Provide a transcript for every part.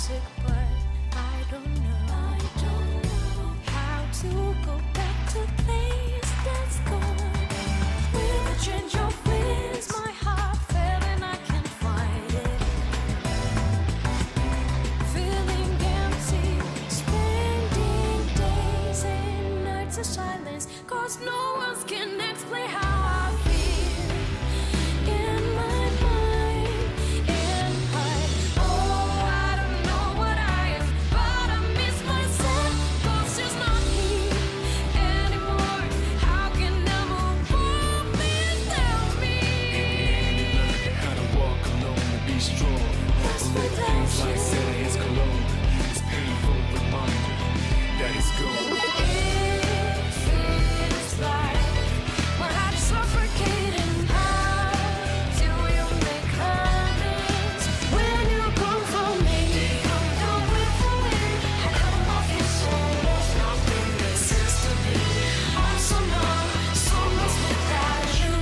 toxic, but I don't know how to go back to the place that's gone. With a change of winds, my heart fell and I can't find it. Feeling empty, spending days and nights of silence, 'cause no one can explain how I feel in my mind. In my oh, I don't know what I am, but I miss myself, 'cause it's not here anymore. How can I move on? Please tell me. How to walk alone and be strong. Little things like Santa is cologne. It's painful reminder that it's gone. It feels like my heart's suffocating. How do you make amends when you come for me? Come down with the wind. I come off your soul. Nothing makes sense to me. I'm so numb, so lost without you.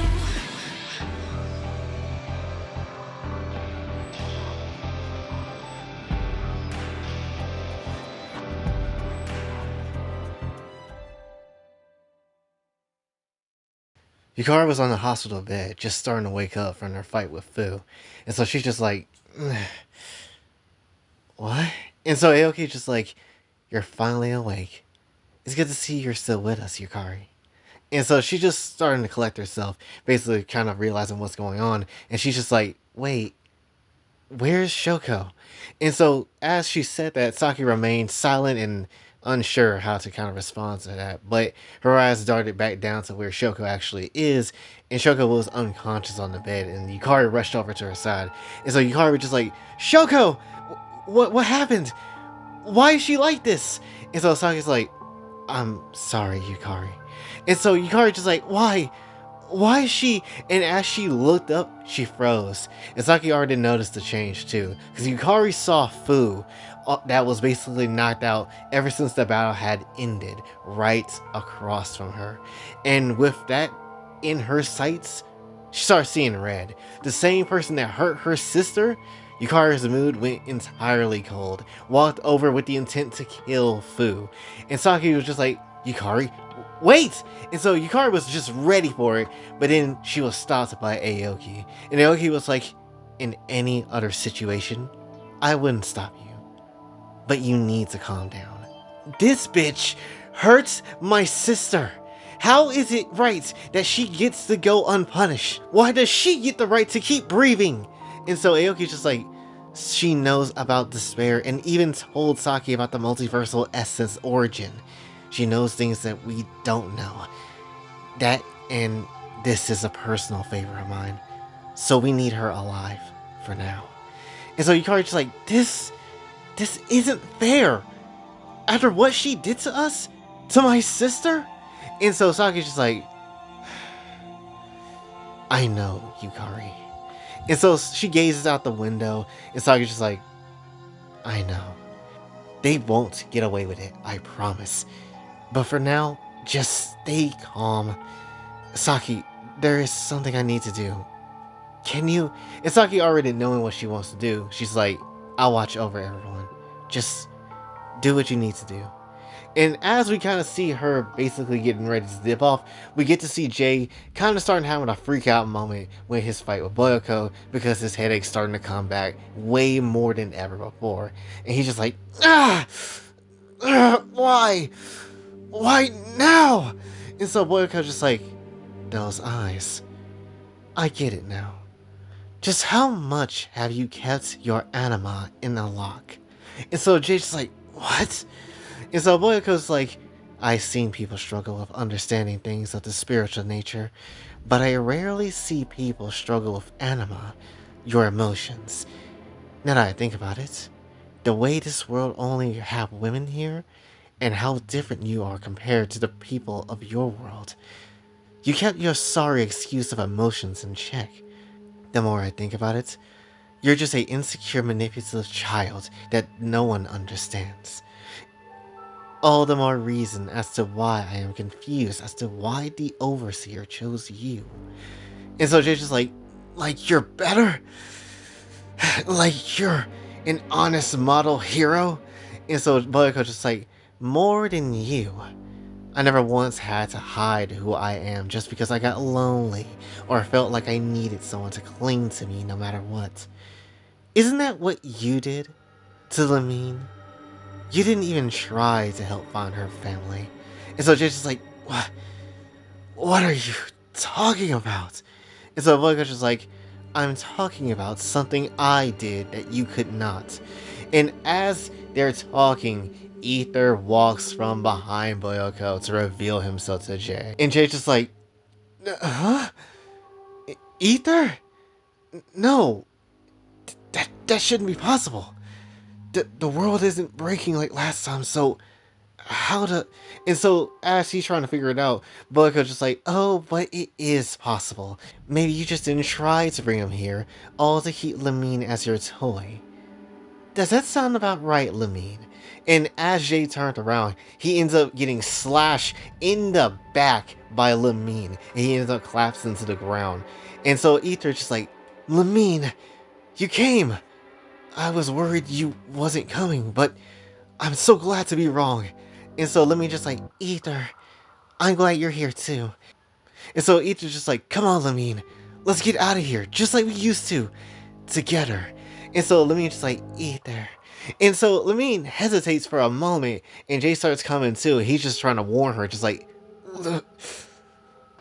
Yukari was on the hospital bed, just starting to wake up from her fight with Fu. And so she's just like, what? And so Aoki's just like, you're finally awake. It's good to see you're still with us, Yukari. And so she's just starting to collect herself, basically kind of realizing what's going on. And she's just like, wait, where's Shoko? And so as she said that, Saki remained silent and unsure how to kind of respond to that. But her eyes darted back down to where Shoko actually is, and Shoko was unconscious on the bed, and Yukari rushed over to her side. And so Yukari was just like, Shoko! What happened? Why is she like this? And so Saki's like, I'm sorry, Yukari. And so Yukari just like, why? Why is she? And as she looked up, she froze. And Saki already noticed the change too, because Yukari saw Fu that was basically knocked out ever since the battle had ended, right across from her. And with that in her sights, she started seeing red. The same person that hurt her sister, Yukari's mood went entirely cold, walked over with the intent to kill Fu. And Saki was just like, Yukari, wait! And so Yukari was just ready for it, but then she was stopped by Aoki. And Aoki was like, in any other situation, I wouldn't stop you. But you need to calm down. This bitch hurts my sister. How is it right that she gets to go unpunished? Why does she get the right to keep breathing? And so Aoki's just like, she knows about despair and even told Saki about the multiversal essence origin. She knows things that we don't know. That and this is a personal favor of mine. So we need her alive for now. And so Yukari's just like, this isn't fair. After what she did to us? To my sister? And so Saki's just like, I know, Yukari. And so she gazes out the window, and Saki's just like, I know. They won't get away with it, I promise. But for now, just stay calm. Saki, there is something I need to do. Can you? And Saki already knowing what she wants to do, she's like, I'll watch over everyone. Just do what you need to do. And as we kind of see her basically getting ready to dip off, we get to see Jay kind of starting having a freak out moment with his fight with Boyoko, because his headache's starting to come back way more than ever before. And he's just like, why? Why now? And so Boyko's just like, those eyes. I get it now. Just how much have you kept your anima in the lock? And so Jay's just like, what? And so Boyako's like, I've seen people struggle with understanding things of the spiritual nature, but I rarely see people struggle with anima, your emotions. Now that I think about it, the way this world only have women here, and how different you are compared to the people of your world. You kept your sorry excuse of emotions in check. The more I think about it, you're just an insecure, manipulative child that no one understands. All the more reason as to why I am confused as to why the Overseer chose you. And so Jay's just like you're better? Like you're an honest model hero. And so Boyoko just like, more than you. I never once had to hide who I am just because I got lonely or felt like I needed someone to cling to me no matter what. Isn't that what you did to Lamine? You didn't even try to help find her family. And so Jay's just like, what are you talking about? And so Boyko's just like, I'm talking about something I did that you could not. And as they're talking, Ether walks from behind Boyoko to reveal himself to Jay. And Jay's just like, huh? Ether? No. That shouldn't be possible. The world isn't breaking like last time, so how to... And so as he's trying to figure it out, Boyko's just like, oh, but it is possible. Maybe you just didn't try to bring him here, all to keep Lamine as your toy. Does that sound about right, Lamine? And as Jay turned around, he ends up getting slashed in the back by Lamine, and he ends up collapsing to the ground. And so Ether's just like, Lamine, you came! I was worried you wasn't coming, but I'm so glad to be wrong. And so Lamine just like, Ether, I'm glad you're here too. And so Ether's just like, come on, Lamine, let's get out of here, just like we used to, together. And so Lamine just like, Ether. And so Lamine hesitates for a moment, and Jay starts coming too. He's just trying to warn her, just like,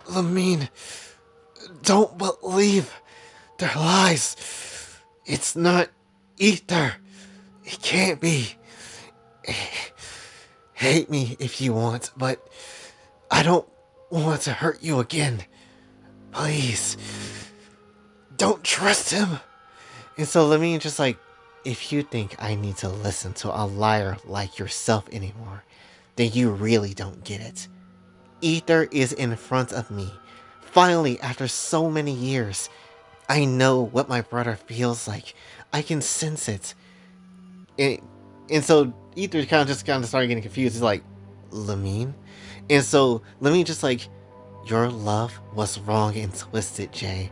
Lamine, don't believe their lies. It's not Ether. It can't be. Hate me if you want, but I don't want to hurt you again. Please, don't trust him. And so Lamine just like, if you think I need to listen to a liar like yourself anymore, then you really don't get it. Ether is in front of me. Finally, after so many years, I know what my brother feels like. I can sense it. And so Ether kind of started getting confused. He's like, Lamine? And so Lamine just like, your love was wrong and twisted, Jay.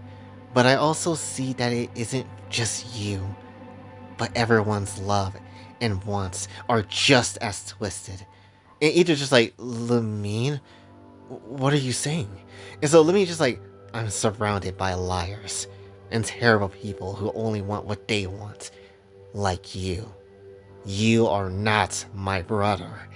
But I also see that it isn't just you, but everyone's love and wants are just as twisted. And Ether's just like, Lamine? What are you saying? And so Lamine just like, I'm surrounded by liars and terrible people who only want what they want. Like you. You are not my brother.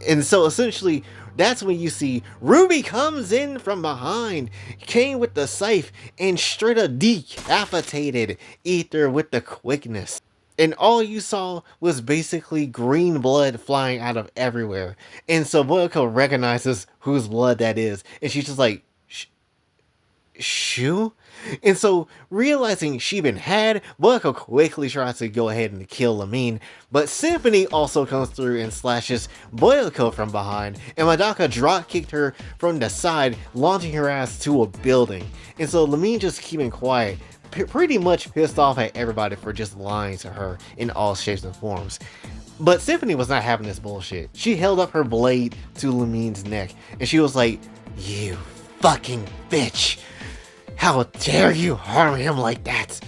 And so essentially, that's when you see Ruby comes in from behind, came with the scythe, and straight up decapitated Ether with the quickness. And all you saw was basically green blood flying out of everywhere. And so Boyoko recognizes whose blood that is, and she's just like, Shu? And so, realizing she'd been had, Boyoko quickly tries to go ahead and kill Lamine, but Symphony also comes through and slashes Boyoko from behind, and Madaka drop-kicked her from the side, launching her ass to a building. And so Lamine just keeping quiet, pretty much pissed off at everybody for just lying to her in all shapes and forms. But Symphony was not having this bullshit. She held up her blade to Lamine's neck, and she was like, you fucking bitch! How dare you harm him like that?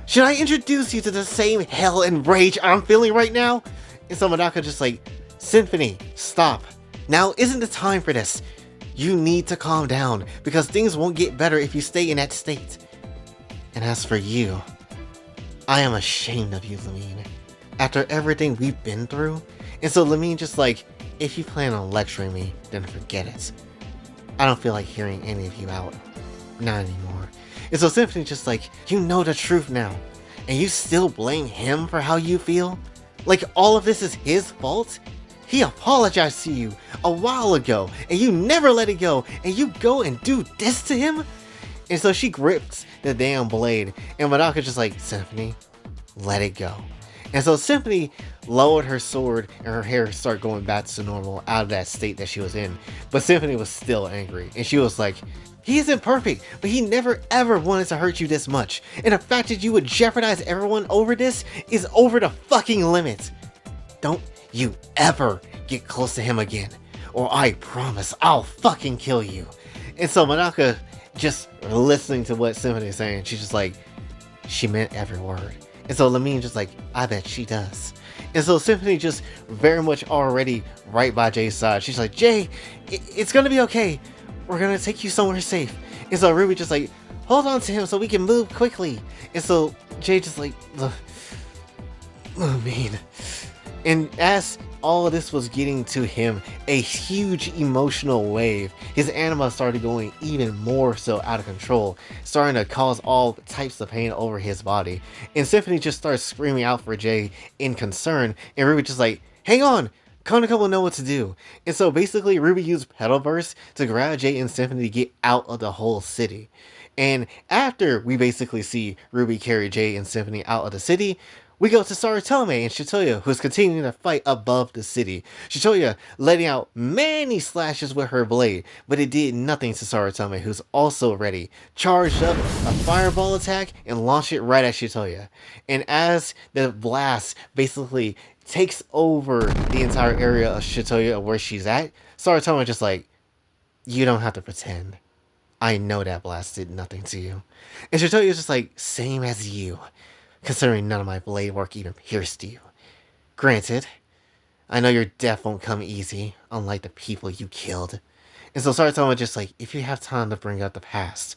Should I introduce you to the same hell and rage I'm feeling right now? And so Madaka just like, Symphony, stop. Now isn't the time for this. You need to calm down, because things won't get better if you stay in that state. And as for you, I am ashamed of you, Lamine. After everything we've been through. And so Lamine just like, if you plan on lecturing me, then forget it. I don't feel like hearing any of you out. Not anymore. And so Symphony just like, you know the truth now, and you still blame him for how you feel? Like all of this is his fault? He apologized to you a while ago, and you never let it go, and you go and do this to him? And so she grips the damn blade, and Madaka's just like, Symphony, let it go. And so Symphony lowered her sword, and her hair started going back to normal out of that state that she was in. But Symphony was still angry, and she was like, he isn't perfect, but he never ever wanted to hurt you this much. And the fact that you would jeopardize everyone over this is over the fucking limit. Don't you ever get close to him again, or I promise I'll fucking kill you. And so Madaka, just listening to what Symphony is saying, she's just like, she meant every word. And so Lamine just like, I bet she does. And so Symphony just very much already right by Jay's side. She's like, Jay, it's gonna be okay. We're gonna take you somewhere safe. And so Ruby just like, hold on to him so we can move quickly. And so Jay just like, Lamine. And as all of this was getting to him, a huge emotional wave, his anima started going even more so out of control, starting to cause all types of pain over his body. And Symphony just starts screaming out for Jay in concern, and Ruby just like, hang on, Konako will know what to do. And so basically Ruby used Petal Burst to grab Jay and Symphony to get out of the whole city. And after we basically see Ruby carry Jay and Symphony out of the city, we go to Saratome and Shitoya, who's continuing to fight above the city. Shitoya letting out many slashes with her blade, but it did nothing to Saratome, who's also ready, charged up a fireball attack and launched it right at Shitoya. And as the blast basically takes over the entire area of Shitoya where she's at, Saratome just like, you don't have to pretend. I know that blast did nothing to you. And Shitoya's just like, same as you, considering none of my blade work even pierced you. Granted, I know your death won't come easy, unlike the people you killed. And so Saratoma just like, if you have time to bring up the past,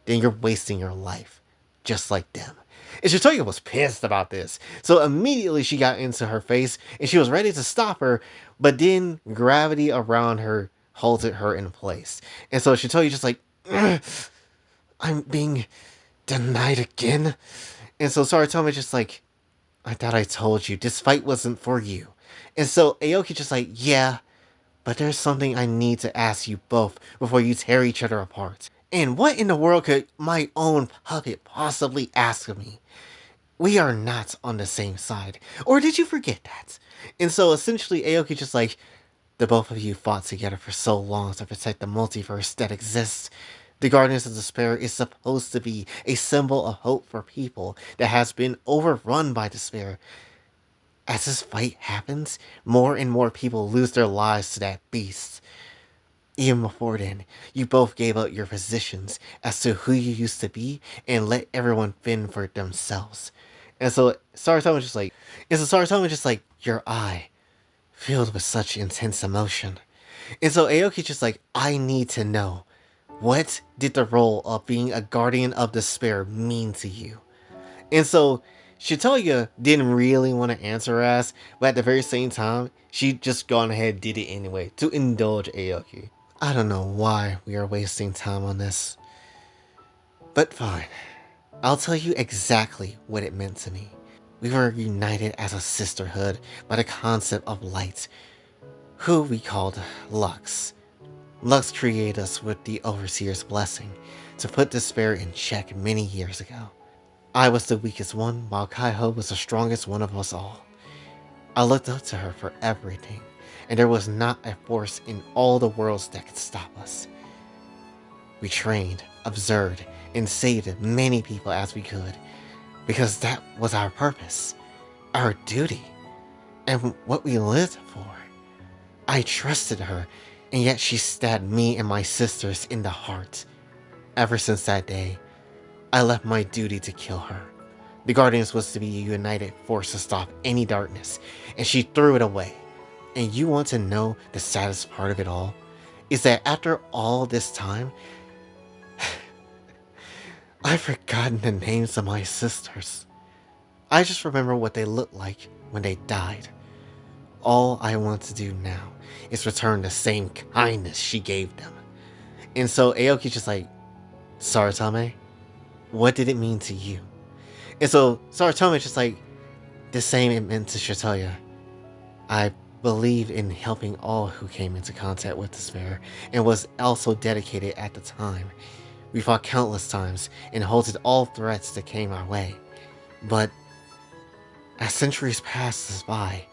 then you're wasting your life, just like them. And Shitoya was pissed about this, so immediately she got into her face, and she was ready to stop her, but then gravity around her halted her in place. And so Shitoya just like, I'm being denied again. And so Saratoma just like, I thought I told you, this fight wasn't for you. And so Aoki just like, yeah, but there's something I need to ask you both before you tear each other apart. And what in the world could my own puppet possibly ask of me? We are not on the same side. Or did you forget that? And so essentially Aoki just like, the both of you fought together for so long to protect the multiverse that exists. The Guardians of Despair is supposed to be a symbol of hope for people that has been overrun by despair. As this fight happens, more and more people lose their lives to that beast. Even before then, you both gave up your positions as to who you used to be and let everyone fend for themselves. And so Saratoma just like, your eye, filled with such intense emotion. And so Aoki just like, I need to know, what did the role of being a Guardian of Despair mean to you? And so Shitoya didn't really want to answer her ass, but at the very same time, she just gone ahead and did it anyway to indulge Aoki. I don't know why we are wasting time on this, but fine. I'll tell you exactly what it meant to me. We were united as a sisterhood by the concept of light, who we called Lux. Lux created us with the Overseer's blessing to put despair in check many years ago. I was the weakest one, while Kaiho was the strongest one of us all. I looked up to her for everything, and there was not a force in all the worlds that could stop us. We trained, observed, and saved many people as we could, because that was our purpose, our duty, and what we lived for. I trusted her, and yet she stabbed me and my sisters in the heart. Ever since that day, I left my duty to kill her. The Guardians was to be a united force to stop any darkness, and she threw it away. And you want to know the saddest part of it all? Is that after all this time, I've forgotten the names of my sisters. I just remember what they looked like when they died. All I want to do now is return the same kindness she gave them. And so Aoki's just like, Saratome, what did it mean to you? And so Saratome's just like, the same it meant to Shitoya. I believed in helping all who came into contact with despair, and was also dedicated at the time. We fought countless times and halted all threats that came our way. But as centuries passed us by,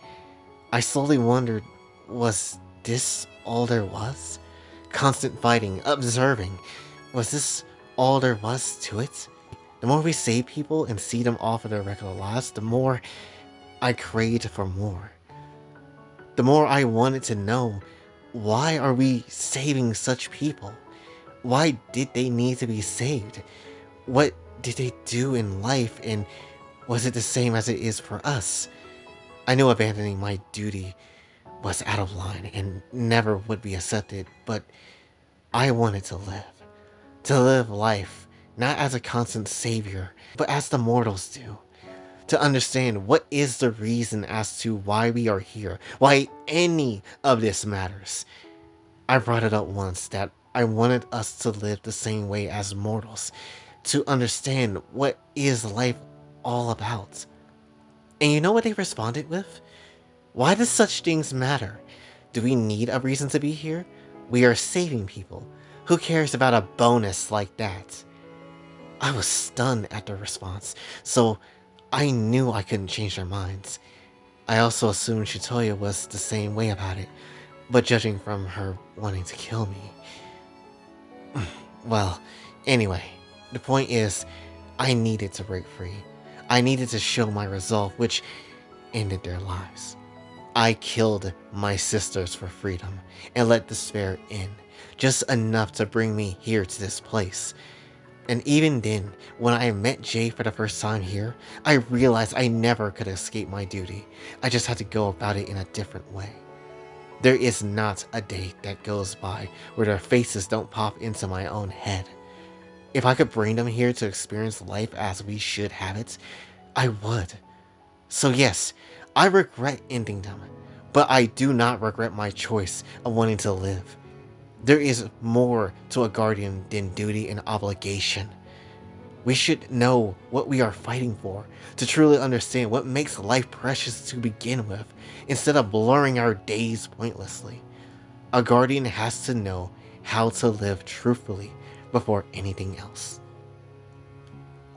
I slowly wondered, was this all there was? Constant fighting, observing, was this all there was to it? The more we save people and see them off of their regular lives, the more I craved for more. The more I wanted to know, why are we saving such people? Why did they need to be saved? What did they do in life, and Was it the same as it is for us? I knew abandoning my duty was out of line and never would be accepted, but I wanted to live. To live life, not as a constant savior, but as the mortals do. To understand what is the reason as to why we are here, why any of this matters. I brought it up once that I wanted us to live the same way as mortals, to understand what is life all about. And you know what they responded with? Why does such things matter? Do we need a reason to be here? We are saving people. Who cares about a bonus like that? I was stunned at the response, so I knew I couldn't change their minds. I also assumed Shitoya was the same way about it, but judging from her wanting to kill me. Well, anyway, the point is, I needed to break free. I needed to show my resolve, which ended their lives. I killed my sisters for freedom and let despair in, just enough to bring me here to this place. And even then, when I met Jay for the first time here, I realized I never could escape my duty. I just had to go about it in a different way. There is not a day that goes by where their faces don't pop into my own head. If I could bring them here to experience life as we should have it, I would. So yes, I regret ending them, but I do not regret my choice of wanting to live. There is more to a guardian than duty and obligation. We should know what we are fighting for, to truly understand what makes life precious to begin with, instead of blurring our days pointlessly. A guardian has to know how to live truthfully before anything else.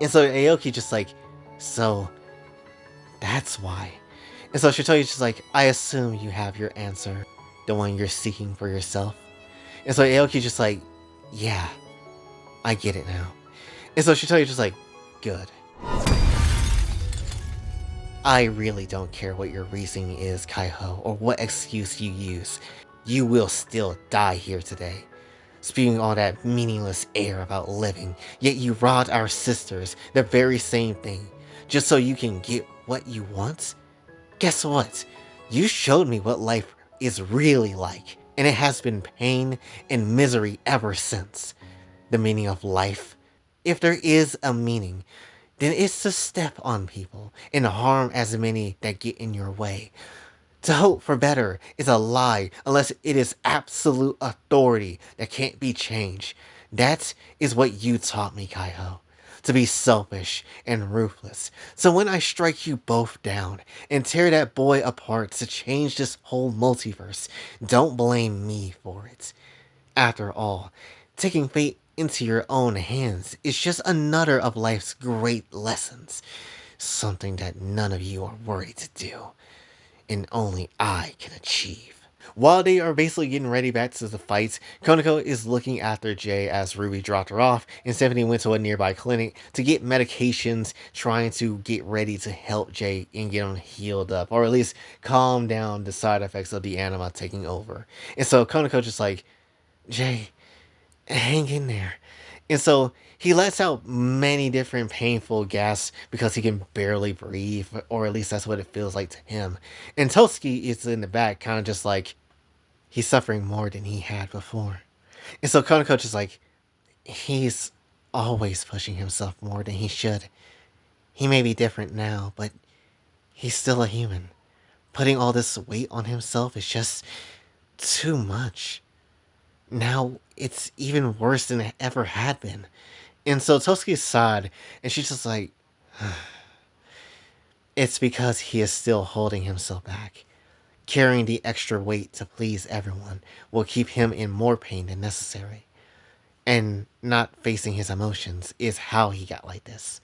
And so Aoki just like, so that's why. And so Shitoya's just like, I assume you have your answer, the one you're seeking for yourself. And so Aoki's just like, yeah, I get it now. And so Shitoya's just like, good. I really don't care what your reasoning is, Kaiho, or what excuse you use. You will still die here today. Spewing all that meaningless air about living, yet you robbed our sisters, the very same thing, just so you can get what you want? Guess what? You showed me what life is really like, and it has been pain and misery ever since. The meaning of life, if there is a meaning, then it's to step on people and harm as many that get in your way. To hope for better is a lie unless it is absolute authority that can't be changed. That is what you taught me, Kaiho. To be selfish and ruthless. So when I strike you both down and tear that boy apart to change this whole multiverse, don't blame me for it. After all, taking fate into your own hands is just another of life's great lessons. Something that none of you are worried to do. And only I can achieve. While they are basically getting ready back to the fight, Konako is looking after Jay as Ruby dropped her off, and Stephanie went to a nearby clinic to get medications, trying to get ready to help Jay and get him healed up, or at least calm down the side effects of the anima taking over. And so Konako just like, Jay, hang in there. And so he lets out many different painful gasps because he can barely breathe, or at least that's what it feels like to him. And Toski is in the back, kind of just like, he's suffering more than he had before. And so Konako just like, he's always pushing himself more than he should. He may be different now, but he's still a human. Putting all this weight on himself is just too much. Now it's even worse than it ever had been. And so Toski sighed, and she's just like, it's because he is still holding himself back. Carrying the extra weight to please everyone will keep him in more pain than necessary. And not facing his emotions is how he got like this.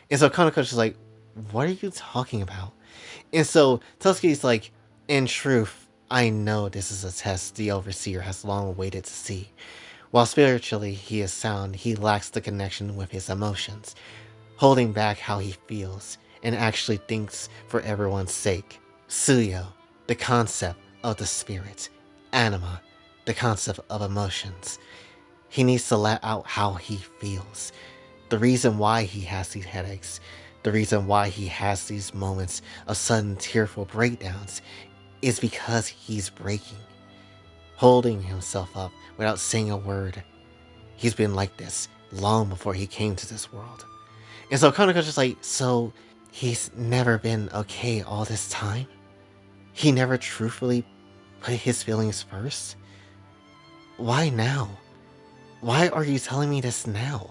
And so Konako's just like, what are you talking about? And so Toski's like, in truth, I know this is a test the Overseer has long waited to see. While spiritually he is sound, he lacks the connection with his emotions, holding back how he feels, and actually thinks for everyone's sake. Suyo, the concept of the spirit. Anima, the concept of emotions. He needs to let out how he feels. The reason why he has these headaches. The reason why he has these moments of sudden tearful breakdowns is because he's breaking, holding himself up without saying a word. He's been like this long before he came to this world. And so Konoko's just like, so he's never been okay all this time? He never truthfully put his feelings first? Why now? Why are you telling me this now?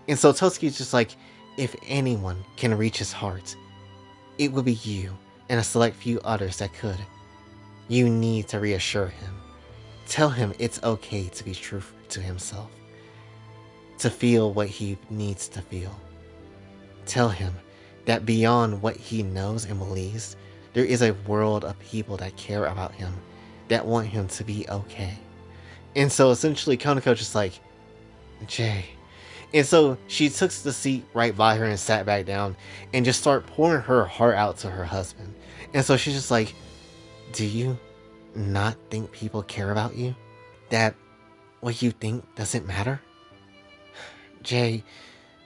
And so Totsuki's just like, if anyone can reach his heart, it would be you and a select few others that could. You need to reassure him. Tell him it's okay to be true to himself. To feel what he needs to feel. Tell him that beyond what he knows and believes, there is a world of people that care about him, that want him to be okay. And so essentially Konoko just like, Jay. And so she took the seat right by her and sat back down and just started pouring her heart out to her husband. And so she's just like, do you not think people care about you? That what you think doesn't matter? Jay,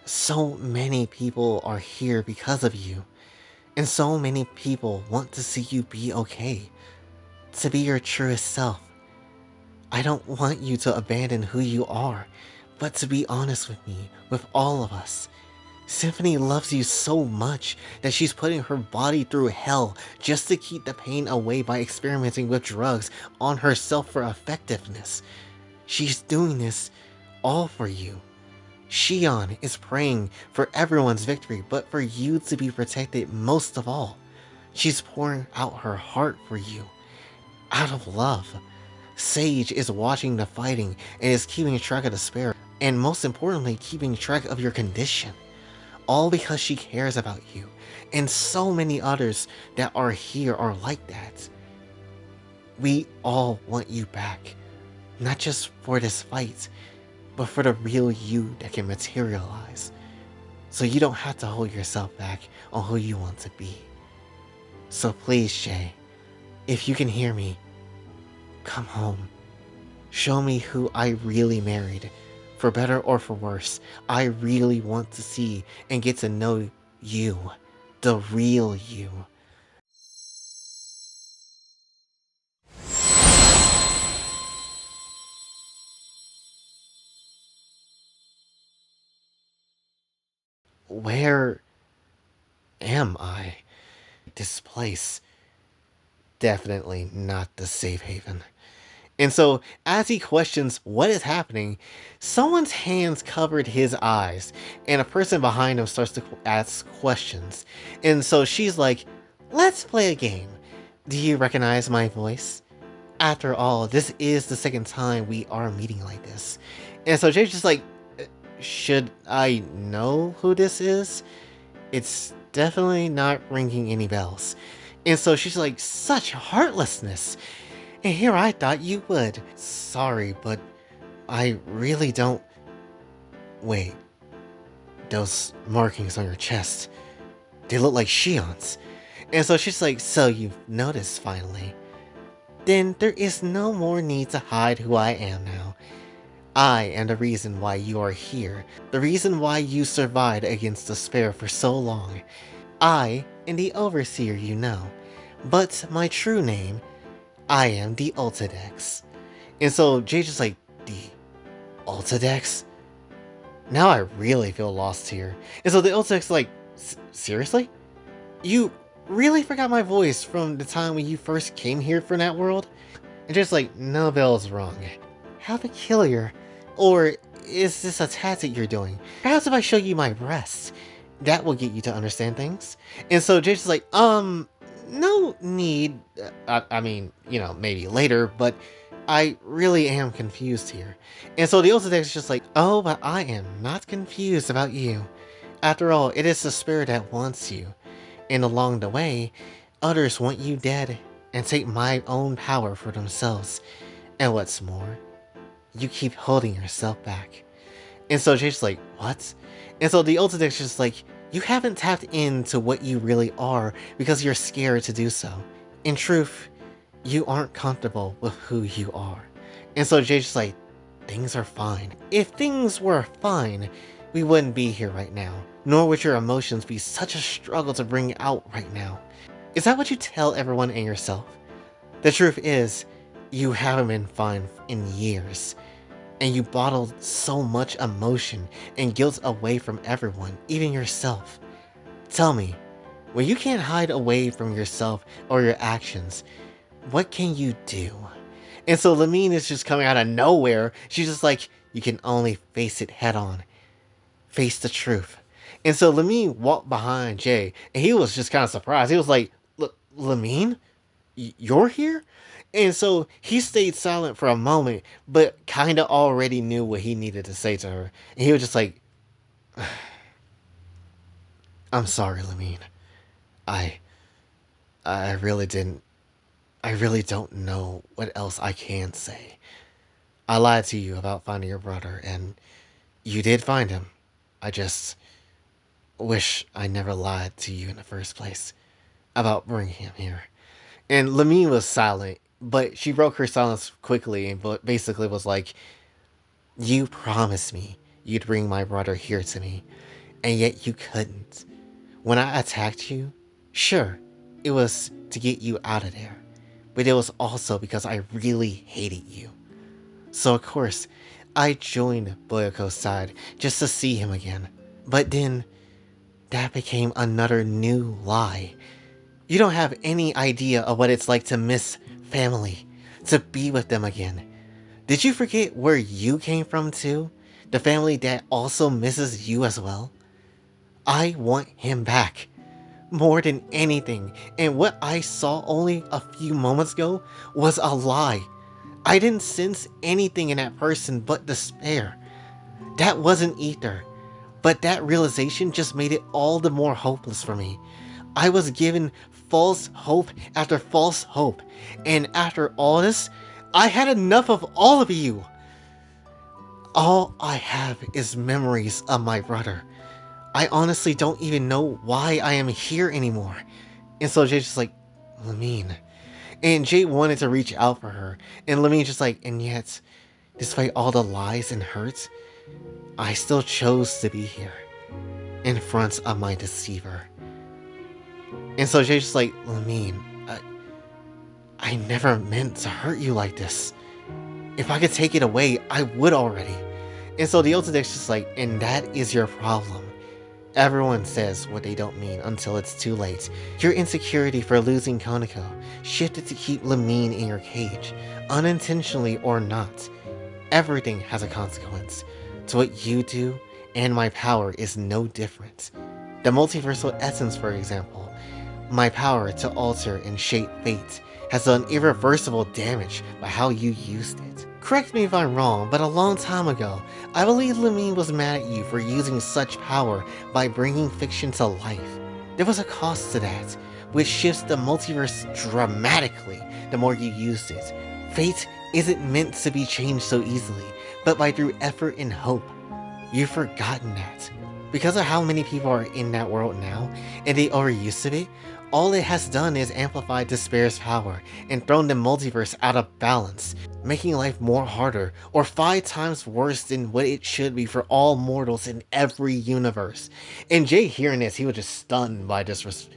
so many people are here because of you. And so many people want to see you be okay. To be your truest self. I don't want you to abandon who you are, but to be honest with me, with all of us. Symphony loves you so much that she's putting her body through hell just to keep the pain away by experimenting with drugs on herself for effectiveness. She's doing this all for you. Shion is praying for everyone's victory, but for you to be protected most of all. She's pouring out her heart for you, out of love. Sage is watching the fighting and is keeping track of the spare, and most importantly, keeping track of your condition. All because she cares about you, and so many others that are here are like that. We all want you back, not just for this fight, but for the real you that can materialize. So you don't have to hold yourself back on who you want to be. So please, Shay, if you can hear me, come home. Show me who I really married. For better or for worse, I really want to see and get to know you. The real you. Where am I? This place. Definitely not the safe haven. And so, as he questions what is happening, someone's hands covered his eyes, and a person behind him starts to ask questions. And so she's like, let's play a game. Do you recognize my voice? After all, this is the second time we are meeting like this. And so Jay's just like, should I know who this is? It's definitely not ringing any bells. And so she's like, such heartlessness. And here I thought you would. Sorry, but I really don't... Wait. Those markings on your chest. They look like Shion's. And so she's like, so you've noticed finally. Then there is no more need to hide who I am now. I am the reason why you are here. The reason why you survived against despair for so long. I am the Overseer, you know. But my true name... I am the Ultidex. And so Jay's just like, the Ultidex? Now I really feel lost here. And so the Ultidex is like, seriously? You really forgot my voice from the time when you first came here from that world? And just like, no, Bell's wrong. How peculiar. Or is this a tactic you're doing? Perhaps if I show you my breasts, that will get you to understand things. And so Jay's just like, no need. I mean, you know, maybe later, but I really am confused here. And so the Ultidex is just like, oh, but I am not confused about you. After all, it is the spirit that wants you. And along the way, others want you dead and take my own power for themselves. And what's more, you keep holding yourself back. And so Jay's like, what? And so the Ultidex is just like, you haven't tapped into what you really are because you're scared to do so. In truth, you aren't comfortable with who you are. And so Jay's just like, things are fine. If things were fine, we wouldn't be here right now, nor would your emotions be such a struggle to bring out right now. Is that what you tell everyone and yourself? The truth is, you haven't been fine in years, and you bottled so much emotion and guilt away from everyone, even yourself. Tell me, when you can't hide away from yourself or your actions, what can you do? And so Lamine is just coming out of nowhere. She's just like, you can only face it head on. Face the truth. And so Lamine walked behind Jay, and he was just kind of surprised. He was like, Lamine? You're here? And so he stayed silent for a moment, but kind of already knew what he needed to say to her. And he was just like, I'm sorry, Lamine. I really didn't. I really don't know what else I can say. I lied to you about finding your brother, and you did find him. I just wish I never lied to you in the first place about bringing him here. And Lamine was silent, but she broke her silence quickly and basically was like, you promised me you'd bring my brother here to me, and yet you couldn't. When I attacked you, sure, it was to get you out of there, but it was also because I really hated you. So of course, I joined Boyoko's side just to see him again. But then, that became another new lie. You don't have any idea of what it's like to miss family, to be with them again. Did you forget where you came from too? The family that also misses you as well? I want him back. More than anything, and what I saw only a few moments ago was a lie. I didn't sense anything in that person but despair. That wasn't ether, but that realization just made it all the more hopeless for me. I was given false hope after false hope, and after all this, I had enough of all of you. All I have is memories of my brother. I honestly don't even know why I am here anymore. And so Jay's just like, Lamine. And Jay wanted to reach out for her. And Lamine's just like, and yet, despite all the lies and hurts, I still chose to be here. In front of my deceiver. And so Jay's just like, Lamine, I never meant to hurt you like this. If I could take it away, I would already. And so the Ultradic's just like, and that is your problem. Everyone says what they don't mean until it's too late. Your insecurity for losing Konako shifted to keep Lamine in your cage, unintentionally or not. Everything has a consequence. To what you do, and my power is no different. The multiversal essence, for example, my power to alter and shape fate, has done irreversible damage by how you used it. Correct me if I'm wrong, but a long time ago, I believe Lamine was mad at you for using such power by bringing fiction to life. There was a cost to that, which shifts the multiverse dramatically the more you used it. Fate isn't meant to be changed so easily, but by through effort and hope. You've forgotten that. Because of how many people are in that world now, and they overused of it, all it has done is amplified despair's power and thrown the multiverse out of balance, making life more harder or 5 times worse than what it should be for all mortals in every universe. And Jay hearing this, he was just stunned by this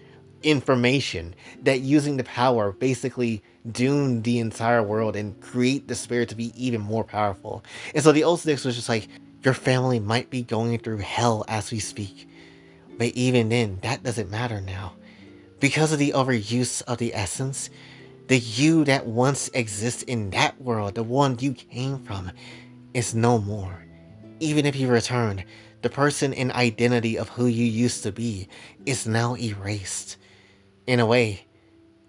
information that using the power basically doomed the entire world and create despair to be even more powerful. And so the Ultradix was just like, your family might be going through hell as we speak, but even then, that doesn't matter now. Because of the overuse of the essence, the you that once exists in that world, the one you came from, is no more. Even if you returned, the person and identity of who you used to be is now erased. In a way,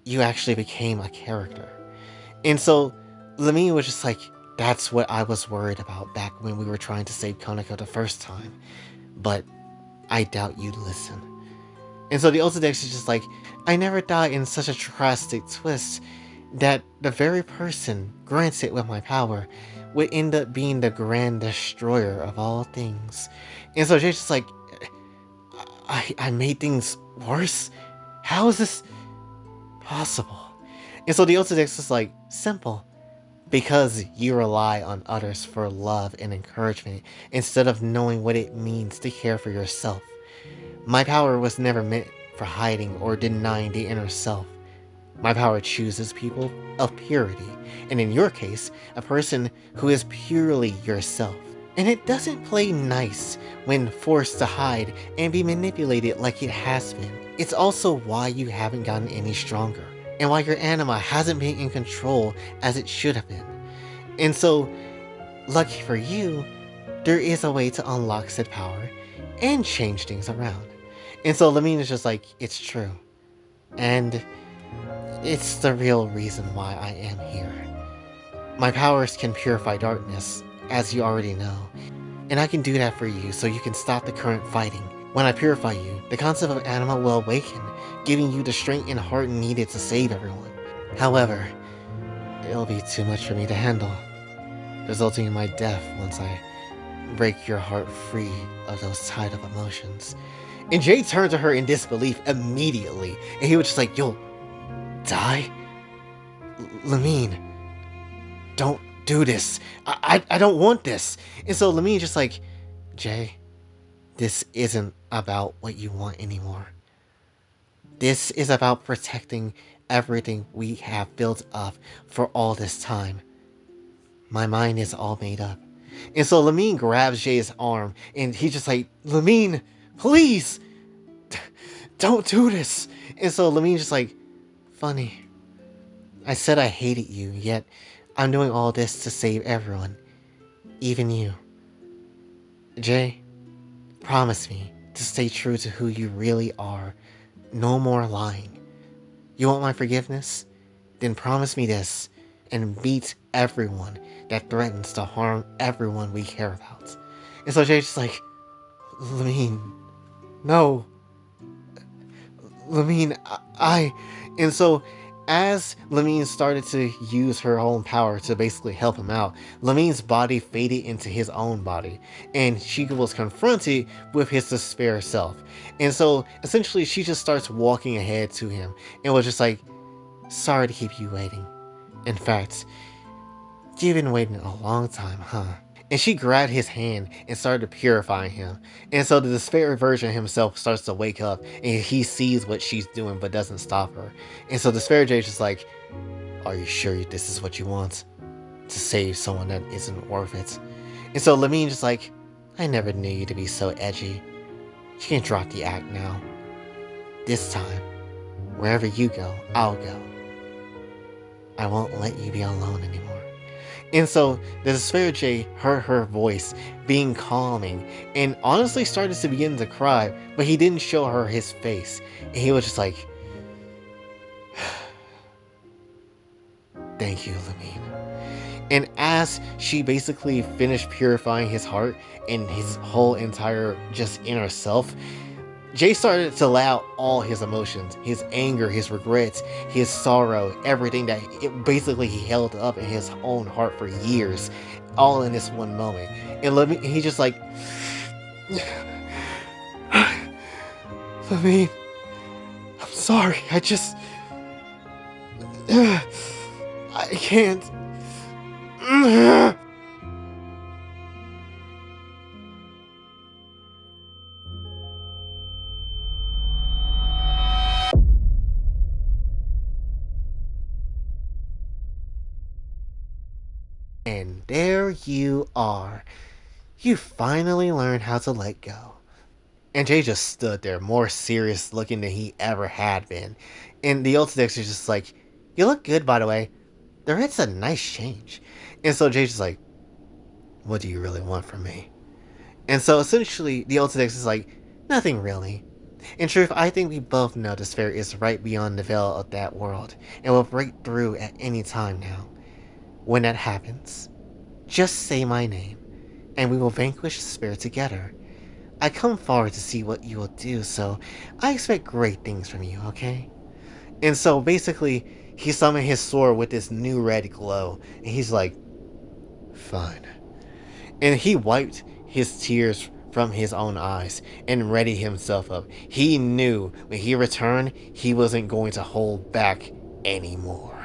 you actually became a character. And so, Lamine was just like, that's what I was worried about back when we were trying to save Konako the first time. But I doubt you'd listen. And so the Ultradex is just like, I never thought in such a drastic twist that the very person granted with my power would end up being the grand destroyer of all things. And so Jay's just like, I made things worse? How is this possible? And so the Ultradex is like, simple. because you rely on others for love and encouragement instead of knowing what it means to care for yourself. My power was never meant for hiding or denying the inner self. My power chooses people of purity, and in your case, a person who is purely yourself. And it doesn't play nice when forced to hide and be manipulated like it has been. It's also why you haven't gotten any stronger, and why your anima hasn't been in control as it should have been. And so, lucky for you, there is a way to unlock said power and change things around. And so Lamine is just like, it's true. And it's the real reason why I am here. My powers can purify darkness, as you already know, and I can do that for you so you can stop the current fighting. When I purify you, the concept of anima will awaken, giving you the strength and heart needed to save everyone. However, it'll be too much for me to handle, resulting in my death once I break your heart free of those tied up emotions. And Jay turned to her in disbelief immediately, and he was just like, you'll die? Lamine, don't do this. I don't want this. And so Lamine just like, Jay, this isn't about what you want anymore. This is about protecting everything we have built up for all this time. My mind is all made up. And so Lamine grabs Jay's arm, and he's just like, Lamine, please, don't do this. And so Lamine's just like, funny. I said I hated you, yet I'm doing all this to save everyone. Even you. Jay, promise me to stay true to who you really are. No more lying. You want my forgiveness? Then promise me this, and beat everyone that threatens to harm everyone we care about. And so Jay's just like, Lamine, no. Lamine, I... And so, as Lamine started to use her own power to basically help him out, Lamine's body faded into his own body, and she was confronted with his despair self. And so, essentially, she just starts walking ahead to him, and was just like, sorry to keep you waiting. In fact, you've been waiting a long time, huh? And she grabbed his hand and started purifying him. And so the despair version himself starts to wake up, and he sees what she's doing but doesn't stop her. And so Despair Jay's just like, are you sure this is what you want? To save someone that isn't worth it? And so Lamine just like, I never knew you to be so edgy. You can drop the act now. This time, wherever you go, I'll go. I won't let you be alone anymore. And so the Despair Jay heard her voice being calming and honestly started to begin to cry, but he didn't show her his face. And he was just like, thank you, Lamine. And as she basically finished purifying his heart and his whole entire just inner self, Jay started to let out all his emotions, his anger, his regrets, his sorrow, everything that basically he held up in his own heart for years, all in this one moment. And he just like, Lamine, I'm sorry, I can't. And there you are. You finally learned how to let go. And Jay just stood there, more serious looking than he ever had been. And the Ultidex is just like, you look good, by the way. The red's a nice change. And so Jay's just like, what do you really want from me? And so essentially, the Ultidex is like, nothing really. In truth, I think we both know the sphere is right beyond the veil of that world, and will break through at any time now. When that happens, just say my name, and we will vanquish the spirit together. I come forward to see what you will do, so I expect great things from you, okay? And so basically, he summoned his sword with this new red glow, and he's like, fine. And he wiped his tears from his own eyes and readied himself up. He knew when he returned, he wasn't going to hold back anymore.